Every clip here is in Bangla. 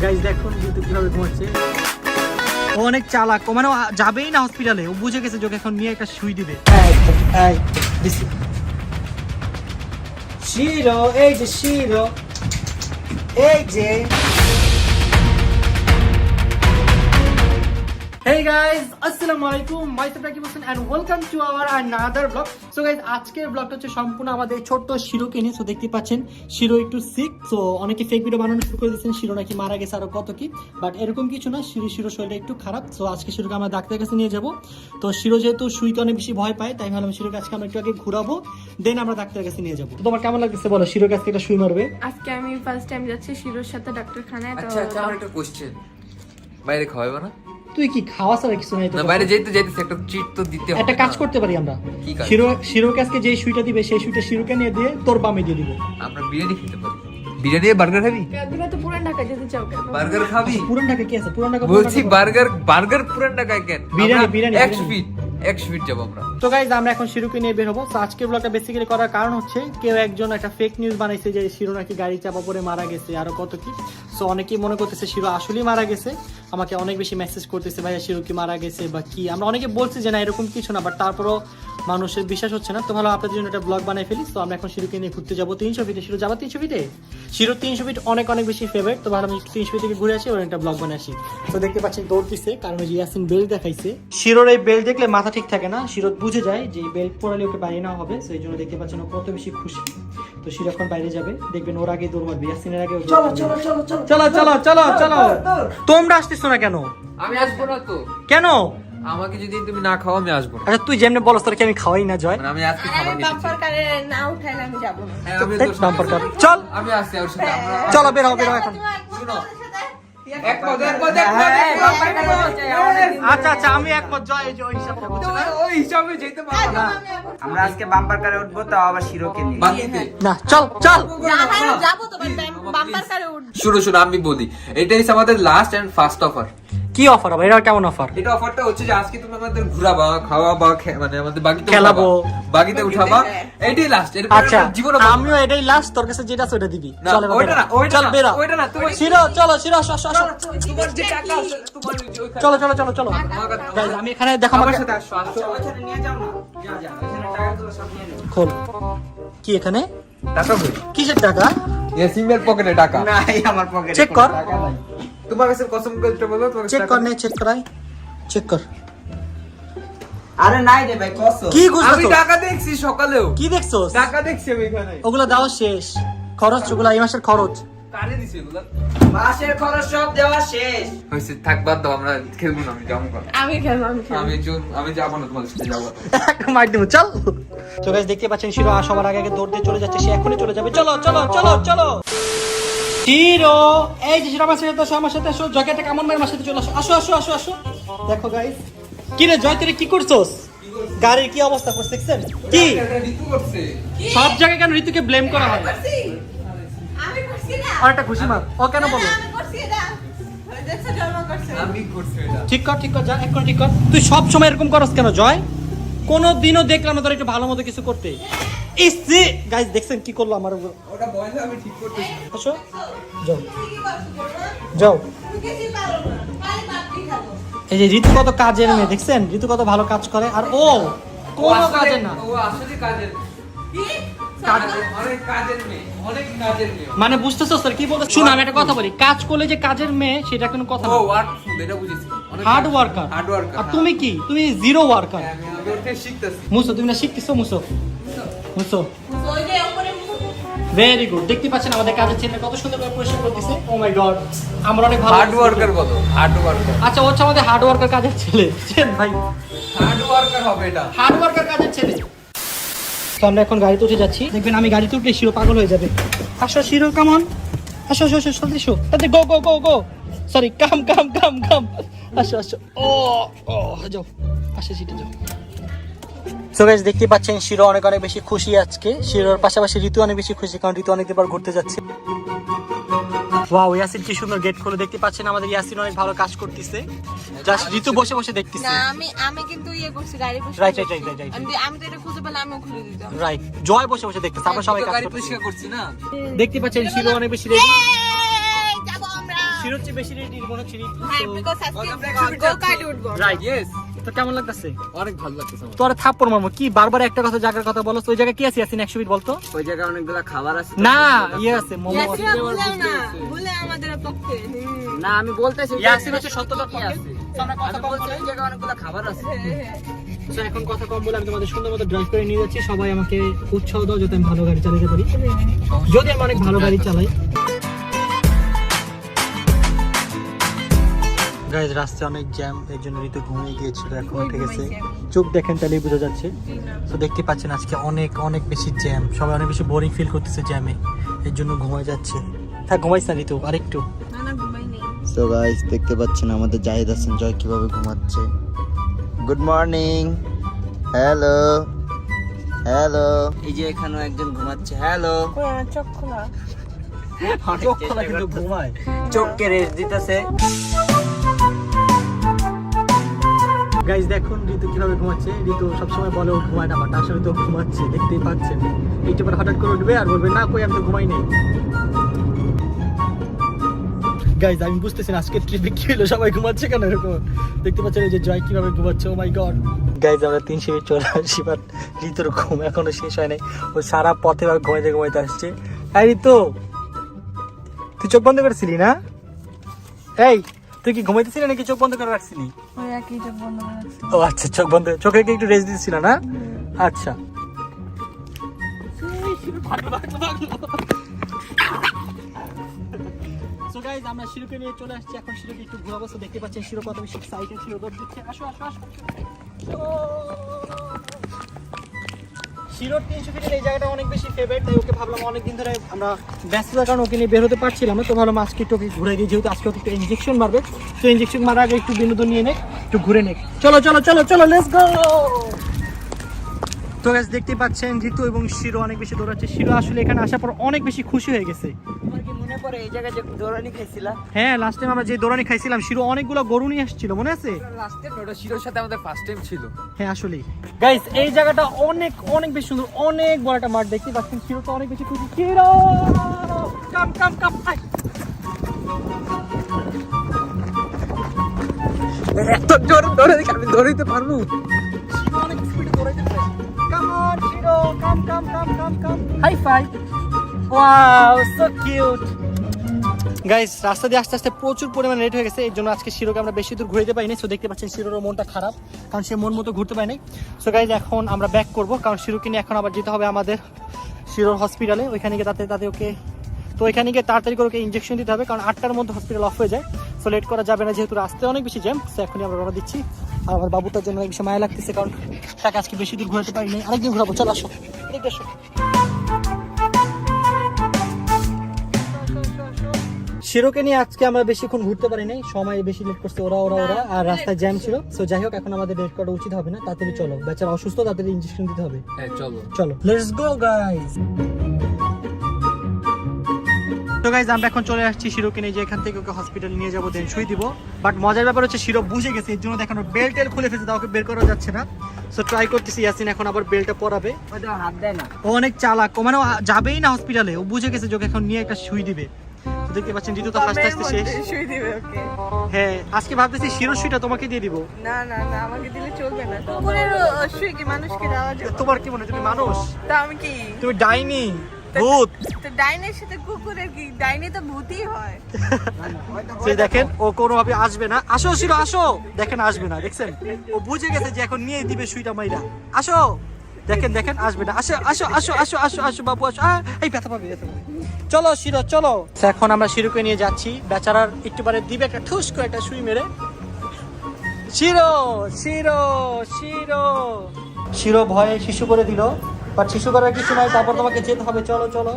গাইস দেখুন ঋতু কিভাবে ঘুমাচ্ছে। ও অনেক চালাক, ও মানে যাবেই না হসপিটালে, ও বুঝে গেছে যে ওকে এখন নিয়ে একটা সুই দিবে। শিরো, এই যে শিরো, এই যে। Hey guys, আসসালামু আলাইকুম, myself Rakib Hossain and welcome to our another vlog. So guys, আজকের ব্লগটা হচ্ছে সম্পূর্ণ আমাদের ছোট্ট শিরোকে নিয়ে। সো দেখতে পাচ্ছেন শিরো একটু সিক, সো অনেকে ফেক ভিডিও বানানো শুরু করে দিয়েছেন শিরো নাকি মারা গেছে আরো কত কি, বাট এরকম কিছু না। শিরো শরীরটা একটু খারাপ, সো আজকে শিরোকে আমরা ডাক্তারের কাছে নিয়ে যাব। তো শিরো যেহেতু শুইতে অনেক বেশি ভয় পায়, তাই ভাবলাম শিরোকে আজকে আমরা একটু আগে ঘুরাবো, দেন আমরা ডাক্তারের কাছে নিয়ে যাবো। তো তোমার কেমন লাগছে বলো, শিরোর কাছে একটা শুই মারবে? আজকে আমি ফার্স্ট টাইম যাচ্ছি শিরোর সাথে ডাক্তারখানায়। তো আচ্ছা আমার একটা কোশ্চেন, বাইরে খাওয়াবে না? তুই কি খাওয়া ছাড়া কিছু নাই? না বাইরে যাইতেছে একটা চিট তো দিতে হবে। একটা কাজ করতে পারি আমরা, কি কাজ? শিরোর কাছে যে সুইটা দিবে সেই সুইটা শিরোকে নিয়ে দিয়ে তোর বামে দিয়ে দিব। আমরা বিরিয়ানি খেতে পারি। বিরিয়ানি আর বার্গার খাবি? তুমি তো পুরান ঢাকা যেতে চাও কেন? বার্গার খাবি? পুরান ঢাকা কি আছে? পুরান ঢাকা বলছি বার্গার পুরান ঢাকায় কেন? বিরিয়ানি 100 ফিট যাব আমরা। তো গাইজ আমরা এখন শিরোকে নিয়ে বের হবো। তো আজকের ব্লগটা বেসিক্যালি করার কারণ হচ্ছে কেউ একজন একটা ফেক নিউজ বানাইছে যে শিরো নাকি গাড়ি চাপা পড়ে মারা গেছে আরো কত কি। সো অনেকেই মনে করতেছে শিরো আসলেই মারা গেছে, আমাকে অনেক বেশি মেসেজ করতেছে ভাইয়া শিরো কি মারা গেছে বা কি। আমরা অনেকে বলছি যে না এরকম কিছু না, বাট তারপরও মানুষের বিশ্বাস হচ্ছে না। তো ভালো আপনাদের জন্য একটা ব্লগ বানাই ফেলি। তো আমরা এখন শিরোকে নিয়ে ঘুরতে যাবো 300 ফিটে। শিরো যাবো 300 ফিটে, শিরো 300 ফিট অনেক বেশি ফেভারিট। তো ভালো আমি 300 ফিট থেকে ঘুরে আসি, ওর একটা ব্লগ বানাই আসি। তো দেখতে পাচ্ছেন দৌড় দিচ্ছে, কারণ ওই যে ইয়াসিন বেল্ট দেখাইছে। শিরোর এই বেল্ট দেখলে মাথা ঠিক থাকে না, শিরো বুঝে যায় যে এই বেল্ট পরালে ওকে বাইরে নেওয়া হবে। সেই জন্য দেখতে পাচ্ছেন ও কত বেশি খুশি। তো শিরো এখন বাইরে যাবে, দেখবেন ওর আগে দৌড় মারবে, ইয়াসিনের আগে। চলো চলো চলো চলো চলো চলো চলো। তোমরা আসতেছো না কেন? আমি আসবো না তো। কেন? আমাকে যদি তুমি না খাও আমি আসবো না। আচ্ছা তুই যেমনি বলস তোর কি আমি খাওয়াই না জয়? মানে আমি আজকে খাবার খেতে বাম্পার কারে না উঠাইলে আমি যাব না। হ্যাঁ আমি তো বাম্পার কার। চল আমি আসছি ওর সাথে। আমরা চলো বের হও এখন। শুনো এক পদ আচ্ছা আচ্ছা আমি এক পদ জয় এই যে ওই হিসাবটা বুঝছো না? ওই হিসাবে যেতে পারবো না। আমরা আজকে বাম্পার কারে উঠবো, তাও আবার শিরোকে নিয়ে। বাকিতে না চল চল। যাবো তো বাম্পার কারে উঠ। শুনো আমি বলি, এটা হচ্ছে আমাদের লাস্ট এন্ড ফার্স্ট অফার। কি অফার হবে এটা? কেমন অফার? এটা অফারটা হচ্ছে যে আজকে তুমি আমাদের ঘুরাবা, খাওয়াবা, মানে আমাদের বাকিতে খেলাবো, বাকিতে উঠাবা, এটাই লাস্ট। আচ্ছা জীবন আমিও এটাই লাস্ট, তোর কাছে যেটা আছে ওটা দিবি। না, চল ওইটা না, ওইটা চল না, বেরা ওইটা না, তোমার শিরো চলো শিরো আসো আসো আসো। তোমার যে টাকা আছে তোমার ওইখানে চলো চলো চলো চলো গাইস আমি এখানে দেখো আমার আমাকে সাথে আসো ওইখানে নিয়ে যাও না, যা যা ওইখানে টাকাগুলো সব নিয়ে নাও। খোল। কি এখানে টাকা কই? কিসের টাকা? এই সিমের পকেটে টাকা নাই আমার পকেটে চেক কর, টাকা নাই। তোমার কাছে কসম করে বলো, তোমার কাছে চেক কর, নে চেক করাই, চেক কর। আরে নাই রে ভাই, কসম। কি গুছাছো? আমি টাকা দেখছি সকালেও, কি দেখছস? টাকা দেখছি আমি এখানে। ওগুলা দাও শেষ, খরচ ওগুলা এই মাসের খরচ। কারে দিছি এগুলো? মাসের খরচ সব দেওয়া শেষ। হইছে থাক, বাদ দাও, আমরা খেলবো না, আমি যাবো না। আমি খেলবো আমি যাবো না তোমার সাথে, যাবো না। একটা মার দিব চল। তো গাইস দেখতে পাচ্ছেন শিরো সবার আগে দৌড় দিয়ে চলে যাচ্ছে, সে এখনই চলে যাবে। চলো চলো চলো চলো শিরো, এই যে শিরো আমার সাথে আসো, আমার সাথে আসো। জয়কে কেমন মেয়ের সাথে চলে আসো, আসো আসো আসো আসো। দেখো গাইস কি রে জয়, তুই কি করছস? গাড়ির কি অবস্থা করছিস দেখছেন? কি এটা ঋতু করছে। সব জায়গায় কেন ঋতুকে ব্লেম করা হয়? আমি করছি না। আর একটা খুশি মার, ও কেন বলো? আমি করছি না। ওই দেখছো জন্ম করছে। আমি করছি এটা। ঠিক কর যা, এখন ঠিক কর। তুই সব সময় এরকম করস কেন জয়? কোনদিনও দেখলাম না তোর একটু ভালো মতো কিছু করতে। ইসি গাইস দেখছেন কি করলো আমার উপর? ওটা বয়লে আমি ঠিক করতেছি। আসো যাও যাও। কিছু পারো না। খালি বাপি খাবো। এই যে ঋতু কত কাজের মেয়ে, দেখছেন ঋতু কত ভালো কাজ করে, আর ও কোনো কাজের না। ও আসলে কাজের কি? অনেক কাজের মেয়ে, অনেক কাজের মেয়ে। মানে বুঝতেছো স্যার কি বলতে? শুন আমি একটা কথা বলি, কাজ করলে যে কাজের মেয়ে সেটা কোনো কথা না। ও ওয়ার্কফুল, এটা বুঝেছি। Hard worker. Hard worker. আর তুমি কি? তুমি জিরো ওয়ার্কার। আমি ওটা শিখতেছি। মুসো তুমি না শিখতেছো? মুসো ওই যে উপরে মুখ। Very good. দেখতে পাচ্ছেন আমাদের কাজের ছেলে কত সুন্দর করে পরিষ্কার করতেছে। ও মাই গড, আমরা অনেক ভালো। হার্ড ওয়ার্কার বলো, হার্ড ওয়ার্কার। আচ্ছা ও হচ্ছে আমাদের হার্ড ওয়ার্কার কাজের ছেলে, বুঝছেন ভাই? হার্ড ওয়ার্কার হবে এটা। হার্ড ওয়ার্কার কাজের ছেলে। তো আমরা এখন গাড়িতে উঠে যাচ্ছি, দেখবেন আমি গাড়িতে উঠলে শিরো পাগল হয়ে যাবে। আসো শিরো, কামন আসো আসো আসো, জলদি এসো, তাতে গো গো গো গো, সরি কাম কাম কাম কাম, আসো আসো। ও ও যাও, আসো সিটে যাও। সো গাইস দেখতে পাচ্ছেন শিরো অনেক বেশি খুশি আজকে। শিরোর পাশাপাশি ঋতু অনেক বেশি খুশি, কারণ ঋতু অনেকদিন পর ঘুরতে যাচ্ছে। ওয়াও, ইয়াসিন কি সুন্দর গেট খুলে। দেখতে পাচ্ছেন আমাদের ইয়াসিন অনেক ভালো কাজ করতেছে, জাস্ট ঋতু বসে বসে দেখতেছে। না আমি কিন্তু ইয়ে করছি, গাড়ি বসে। রাইট। আমি তো এটা খুঁজে পেলে আমিও খুলে দিতাম। রাইট, জয় বসে বসে দেখতেছে, আমরা সবাই কাজ গাড়ি করতেছি। পরিষ্কার করছি না। দেখতে পাচ্ছেন শিরো অনেক বেশি রেডি। এই যাবো আমরা। শিরোর চেয়ে বেশি রেডি মনে হচ্ছে ঋতু। হ্যাঁ, So, because আজকে আমরা go kart উঠবো। right. ইয়েস তো কেমন লাগতেছে? অনেক ভালো লাগতেছে আমার। তোর থাপ্পড় মারবো কি বারবার একটা কথা জায়গার কথা বলো, তো ওই জায়গায় কি আছে ইয়াসিন 100 ফিট বলতো? ওই জায়গায় অনেকগুলো খাবার আছে। না ইয়ে আছে মোমো আছে। ইয়াসিন ভুলেও না, ভুলে আমাদের পক্ষে। না আমি বলতেছি ইয়াসিন হচ্ছে সত্যটা কি আছে? আমরা কথা আমি কম বলছি বলে ওই জায়গায় অনেকগুলো খাবার আছে। So, এখন কথা কম বলে আমি তোমাদের সুন্দর মতো ড্রাইভ করে নিয়ে যাচ্ছি। সবাই আমাকে উৎসাহ দাও যাতে আমি ভালো গাড়ি চালাতে পারি, যদি আমি অনেক ভালো গাড়ি চালাই। গাইজ রাস্তায় অনেক জ্যাম, এর জন্য ঋতু ঘুমিয়ে গিয়েছিল, এখন উঠে গেছে। চোখ দেখেন তাহলেই বোঝা যাচ্ছে। তো দেখতে পাচ্ছেন আজকে অনেক অনেক বেশি জ্যাম, সবাই অনেক বেশি বোরিং ফিল করতেছে জ্যামে, এর জন্য ঘুমায় যাচ্ছে। থাক ঘুমাইছ না ঋতু, আরেকটু। না না ঘুমাই নেই। সো গাইস দেখতে পাচ্ছেন আমাদের জাহিদ হাসান জয় কিভাবে ঘুমাচ্ছে। Good morning, hello hello. এই যে এখানেও একজন ঘুমাচ্ছে, হ্যালো। কই আমার চোখ খোলা? চোখ খোলা কিন্তু ঘুমায়। চোখকে রেস্ট দিতেছে। গাইজ দেখুন ঋতু কিভাবে ঘুমাচ্ছে। ঋতু সবসময় বলে ও ঘুমায় না, বাট আসলে তো ঘুমাচ্ছে, দেখতেই পাচ্ছেন। একটু পর হঠাৎ করে উঠবে আর বলবে না কই আমি তো ঘুমাই নেই। গাইজ আমি বুঝতেছি না আজকে ট্রিপে কি হলো, সবাই ঘুমাচ্ছে কেন এরকম। দেখতে পাচ্ছেন এই যে জয় কিভাবে ঘুমাচ্ছে, ও মাই গড। গাইজ আমরা 300 ফিট চলে আসছি, বাট ঋতুর ঘুম এখনো শেষ হয় নাই। ও সারা পথে ভাবে ঘুমাইতে ঘুমাইতে আসছে। এই ঋতু তুই চোখ বন্ধ করেছিলি না? এই তুই কি ঘুমাইতেছিলি নাকি চোখ বন্ধ করে রাখছিলি? ওই একই চোখ বন্ধ করে রাখছি। ও আচ্ছা, চোখ বন্ধ, চোখে কি একটু রেস্ট দিচ্ছিল না? আচ্ছা। So guys, আমরা শিরোকে নিয়ে চলে আসছি, এখন শিরোকে একটু ঘোরাবো। তো দেখতে পাচ্ছেন শিরো কত বেশি এক্সাইটেড, শিরো দৌড় দিচ্ছে। আসো আসো আসো। শিরোর 300 ফিটের এই জায়গাটা অনেক বেশি ফেভারিট, তাই ওকে ভাবলাম অনেকদিন ধরে আমরা ব্যস্ততার কারণে ওকে নিয়ে বের হতে পারছিলাম না, তো ভাবলাম আজকে একটু ওকে ঘুরে দিই, যেহেতু আজকে ওকে একটু ইনজেকশন মারবে। তো ইনজেকশন মারার আগে একটু বিনোদন নিয়ে নে, একটু ঘুরে নে। চলো চলো চলো চলো, লেটস গো। তো গাইস দেখতে পাচ্ছেন ঋতু এবং শিরো অনেক বেশি দৌড়াচ্ছে। শিরো আসলে এখানে আসার পর অনেক বেশি খুশি হয়ে গেছে। তোমার কি মনে পড়ে এই জায়গায় যে দৌড়ানি খাইছিলা? হ্যাঁ, লাস্ট টাইম আমরা যে দৌড়ানি খাইছিলাম, শিরো অনেকগুলো গরু নিয়ে আসছিল, মনে আছে? লাস্ট টাইম ওটা শিরোর সাথে আমাদের ফার্স্ট টাইম ছিল। হ্যাঁ আসলে গাইস এই জায়গাটা অনেক অনেক বেশি সুন্দর, অনেক বড় একটা মাঠ। দেখতে পাচ্ছেন শিরো তো অনেক বেশি খুশি। শিরো কাম কাম কাম, আয়। এত জোরে দৌড়ে দেখি আমি দৌড়াইতে পারবো? শিরো অনেক স্পিডে দৌড়াইতে পারে। Come on Shiro, come come come come come. High five. Wow, so cute. Guys রাস্তা দিয়ে আস্তে আস্তে প্রচুর পরিমাণে লেট হয়ে গেছে, এর জন্য আজকে শিরোকে আমরা বেশি দূর ঘুরতে পাইনি। সো দেখতে পাচ্ছেন শিরোর মনটা খারাপ, কারণ সে মন মতো ঘুরতে পায় নাই। সো গাইস এখন আমরা ব্যাক করব, কারণ শিরোকে নিয়ে এখন আবার যেতে হবে আমাদের শিরোর হসপিটালে। ওইখানে গিয়ে তাতে ওকে, তো ওইখানে গিয়ে তাড়াতাড়ি করে ওকে ইঞ্জেকশন দিতে হবে, কারণ 8টার মধ্যে হসপিটাল অফ হয়ে যায়। সো লেট করা যাবে না, যেহেতু রাস্তায় অনেক বেশি জ্যাম। সো এখনই আমরা রওনা দিচ্ছি। আর আমার বাবুটার জন্য অনেক বেশি মায়া লাগতেছে, কারণ তাকে আজকে বেশি দূর ঘুরতে পারিনি। আরেকদিন ঘুরাবো, চলো আসো, এদিকে আসো। শিরোকে নিয়ে আজকে আমরা বেশিক্ষণ ঘুরতে পারি নাই, সময় বেশি লেট করছে ওরা, আর রাস্তায় জ্যাম ছিল। সো যাই হোক, এখন আমাদের লেট করা উচিত হবে না, তাড়াতাড়ি চলো, বেচারা অসুস্থ, তাড়াতাড়ি ইনজেকশন দিতে হবে। হ্যাঁ চলো চলো, লেটস গো গাইস। তো গাইস আমরা এখন চলে আসছি শিরোকে নিয়ে, যে এখান থেকে ওকে হসপিটালে নিয়ে যাবো, দেন শুই দিব। বাট মজার ব্যাপার হচ্ছে শিরো বুঝে গেছে, এর জন্য দেখানো বেল্ট টেল খুলে ফেলছে, ওকে বের করা যাচ্ছে না। সো ট্রাই করতেছি ইয়াসিন এখন আবার বেল্টটা পরাবে। ওইটা হাত দেয় না। ও অনেক চালাক, ও মানে ও যাবেই না হসপিটালে, ও বুঝে গেছে যে ওকে এখন নিয়ে একটা শুই দিবে। তো দেখতে পাচ্ছেন ঋতু তো হাসতে হাসতে শেষ। শুই দিবে ওকে। হ্যাঁ আজকে ভাবতেছি শিরো শুইটা তোমাকে দিয়ে দিব। না না না, আমাকে দিলে চলবে না। কুকুরের শুই কি মানুষকে দেওয়া যাবে? তোমার কি মনে হয় তুমি মানুষ? তা আমি কি? তুমি ডাইনি, ভূত? তো ডাইনের সাথে কুকুরের কি? ডাইনি তো ভূতই হয়। সেই দেখেন ও কোনোভাবে আসবে না। আসো শিরো আসো, দেখেন আসবে না, দেখছেন ও বুঝে গেছে যে এখন নিয়ে দিবে শুইটা মাইরা। আসো, দেখেন দেখেন আসবে না। আসো আসো আসো আসো আসো আসো বাবু আসো। এই ব্যথা পাবে, ব্যথা পাবে। চলো শিরো চলো। এখন আমরা শিরোকে নিয়ে যাচ্ছি, বেচারার একটু বারে দিবে একটা ঠুস করে একটা শুই মেরে। শিরো শিরো শিরো শিরো ভয়ে শিশু করে দিল, বাট শিশু করার কিছু নাই, তারপর তোমাকে যেতে হবে। চলো চলো।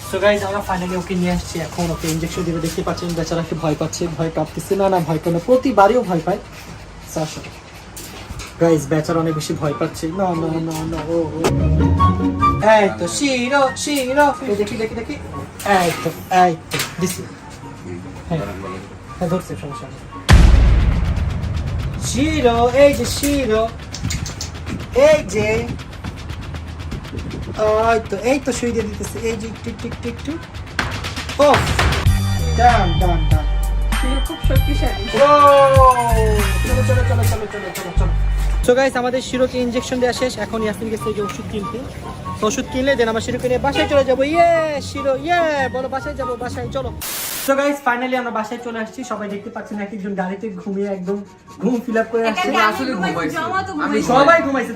সো গাইস আমরা ফাইনালি ওকে নিয়ে আসছি, এখন ওকে ইনজেকশন দিবে। দেখতে পাচ্ছেন বেচারা কি ভয় পাচ্ছে, ভয় কাঁপতেছে। না না ভয় পায় না, প্রতিবারও ভয় পায়। আসো গাইস, বেচারা অনেক বেশি ভয় পাচ্ছে। না না না না, ও এই তো শিরো শিরো, দেখি দেখি দেখি, এই তো দিছি। হ্যাঁ হ্যাঁ ধরছে, সমস্যা নেই। শিরো, এই যে শিরো, এই যে এই তো শুয়ে দিয়ে দিতেছে, এই যে টিক টিক টিক টিক। ও ডান ডান ডান। খুব শক্তিশালী। চলো চলো চলো চলো চলো চলো চলো। সো গাইস, আমাদের শিরোকে ইনজেকশন দেওয়া শেষ। এখন ইয়াসমিন গেছে এই যে ওষুধ কিনতে। তো ওষুধ কিনলে দেন আমার শিরোকে নিয়ে বাসায় চলে যাবো। শিরো বলো বাসায় যাবো, বাসায় চলো। সো গাইস, ফাইনালি আমরা বাসায় চলে আসছি। সবাই দেখতে পাচ্ছেন এক একজন গাড়িতে ঘুমিয়ে একদম ঘুম ফিল আপ করে আসছে। আসলে ঘুমাইছি আমি সবাই ঘুমাইছে,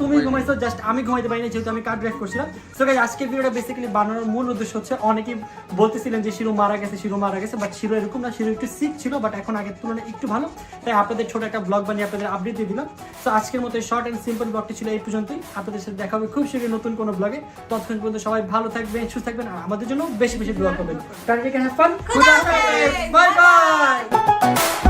তুমি ঘুমাইছো, জাস্ট আমি ঘুমাইতে পারিনি যেহেতু আমি কার ড্রাইভ করছিলাম। সো গাইস, আজকের ভিডিওটা বেসিক্যালি বানানোর মূল উদ্দেশ্য হচ্ছে, অনেকেই বলতেছিলেন যে শিরো মারা গেছে, বাট শিরো এরকম না, শিরো একটু সিক ছিল, বাট এখন আগের তুলনায় একটু ভালো। তাই আপনাদের ছোট একটা ব্লগ বানিয়ে আপনাদের আপডেট দিয়ে দিলাম। সো আজকের মতো শর্ট এন্ড সিম্পল ব্লগটি ছিল এই পর্যন্তই। আপনাদের সাথে দেখা হবে খুব শীঘ্রই নতুন কোনো ব্লগে। ততক্ষণ পর্যন্ত সবাই ভালো থাকবেন, সুস্থ থাকবেন, আর আমাদের জন্য বেশি বেশি দোয়া করবেন। Bye bye.